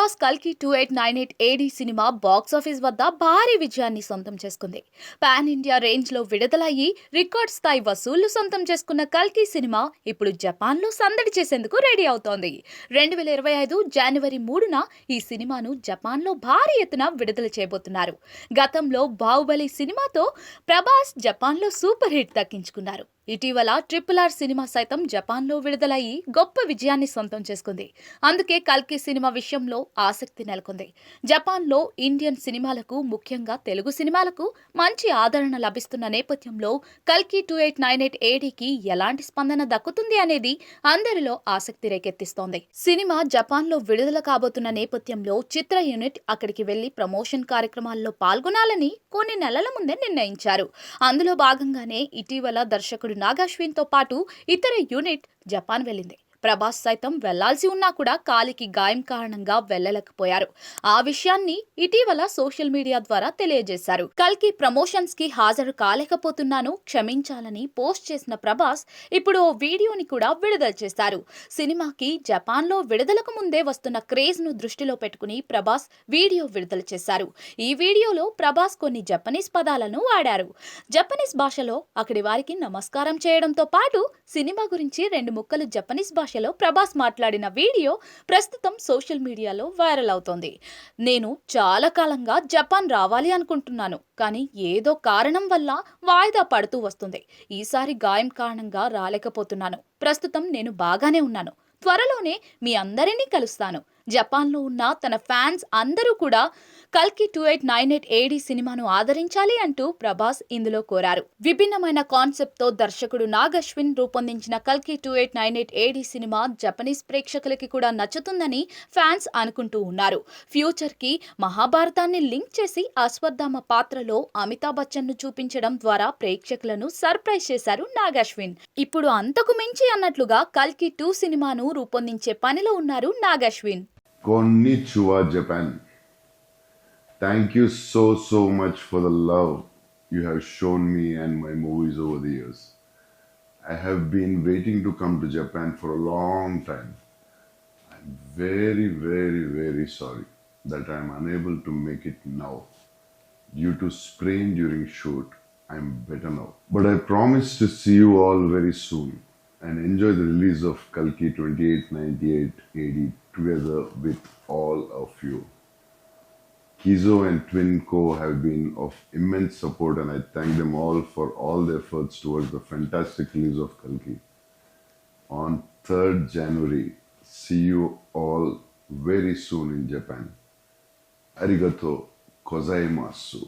ప్రభాస్ కల్కి 2898 ఏడీ cinema box office వద్ద భారీ విజయాన్ని సొంతం చేసుకుంది. పాన్ ఇండియా రేంజ్ లో విడుదలయ్యి రికార్డ్ స్థాయి వసూళ్లు సొంతం చేసుకున్న కల్కి సినిమా ఇప్పుడు జపాన్ లో సందడి చేసేందుకు రెడీ అవుతోంది. 2025 జనవరి 3న ఈ సినిమాను జపాన్ లో భారీ ఎత్తున విడుదల చేయబోతున్నారు. గతంలో బాహుబలి సినిమాతో ప్రభాస్ జపాన్ లో సూపర్ హిట్ దక్కించుకున్నారు. ఇటీవల RRR సినిమా సైతం జపాన్లో విడుదలయ్యి గొప్ప విజయాన్ని సొంతం చేసుకుంది. అందుకే కల్కి సినిమా విషయంలో ఆసక్తి నెలకొంది. జపాన్లో ఇండియన్ సినిమాలకు, ముఖ్యంగా తెలుగు సినిమాలకు మంచి ఆదరణ లభిస్తున్న నేపథ్యంలో కల్కి 2898 ఏడీకి ఎలాంటి స్పందన దక్కుతుంది అనేది అందరిలో ఆసక్తి రేకెత్తిస్తోంది. సినిమా జపాన్లో విడుదల కాబోతున్న నేపథ్యంలో చిత్ర యూనిట్ అక్కడికి వెళ్లి ప్రమోషన్ కార్యక్రమాల్లో పాల్గొనాలని కొన్ని నెలల ముందే నిర్ణయించారు. అందులో భాగంగానే ఇటీవల దర్శకుడు నాగశ్విన్ తో పాటు ఇతర యూనిట్ జపాన్ వెళ్ళింది. ప్రభాస్ సైతం వెళ్లాల్సి ఉన్నా కూడా కాలికి గాయం కారణంగా వెళ్లలేకపోయారు. ఆ విషయాన్ని ఇటీవల సోషల్ మీడియా ద్వారా తెలియజేశారు. కల్కి ప్రమోషన్స్ కి హాజరు కాలేకపోతున్నాను, క్షమించాలని పోస్ట్ చేసిన ప్రభాస్ ఇప్పుడు ఓ వీడియోని కూడా విడుదల చేశారు. సినిమాకి జపాన్ లో విడుదలకు ముందే వస్తున్న క్రేజ్ ను దృష్టిలో పెట్టుకుని ప్రభాస్ వీడియో విడుదల చేశారు. ఈ వీడియోలో ప్రభాస్ కొన్ని జపనీస్ పదాలను వాడారు. జపనీస్ భాషలో అక్కడి వారికి నమస్కారం చేయడంతో పాటు సినిమా గురించి 2 ముక్కలు జపనీస్ భాషలో ప్రభాస్ మాట్లాడిన వీడియో ప్రస్తుతం సోషల్ మీడియాలో వైరల్ అవుతోంది. నేను చాలా కాలంగా జపాన్ రావాలి అనుకుంటున్నాను, కానీ ఏదో కారణం వల్ల వాయిదా పడుతూ వస్తుంది. ఈసారి గాయం కారణంగా రాలేకపోతున్నాను. ప్రస్తుతం నేను బాగానే ఉన్నాను. త్వరలోనే మీ అందరినీ కలుస్తాను. జపాన్లో ఉన్న తన ఫ్యాన్స్ అందరూ కూడా కల్కి 2898 ఏడీ సినిమాను ఆదరించాలి అంటూ ప్రభాస్ ఇందులో కోరారు. విభిన్నమైన కాన్సెప్ట్ తో దర్శకుడు నాగశ్విన్ రూపొందించిన కల్కి 2898 ఏడీ సినిమా జపనీస్ ప్రేక్షకులకి కూడా నచ్చుతుందని ఫ్యాన్స్ అనుకుంటూ ఉన్నారు. ఫ్యూచర్ కి మహాభారతాన్ని లింక్ చేసి అశ్వత్థామ పాత్రలో అమితాబ్ బచ్చన్ ను చూపించడం ద్వారా ప్రేక్షకులను సర్ప్రైజ్ చేశారు నాగశ్విన్. ఇప్పుడు అంతకు మించి అన్నట్లుగా కల్కి 2 సినిమాను రూపొందించే పనిలో ఉన్నారు Nag Ashwin. Konnichiwa, Japan. Thank you so much for the love you have shown me and my movies over the years. I have been waiting to come to Japan for a long time. I'm very sorry that I'm unable to make it now. Due to sprain during shoot, I'm better now. But I promise to see you all very soon and enjoy the release of Kalki 2898 AD together with all of you. Kizo and Twinco have been of immense support, and I thank them all for all their efforts towards the fantastic release of Kalki. On 3rd January, see you all very soon in Japan. Arigato gozaimasu.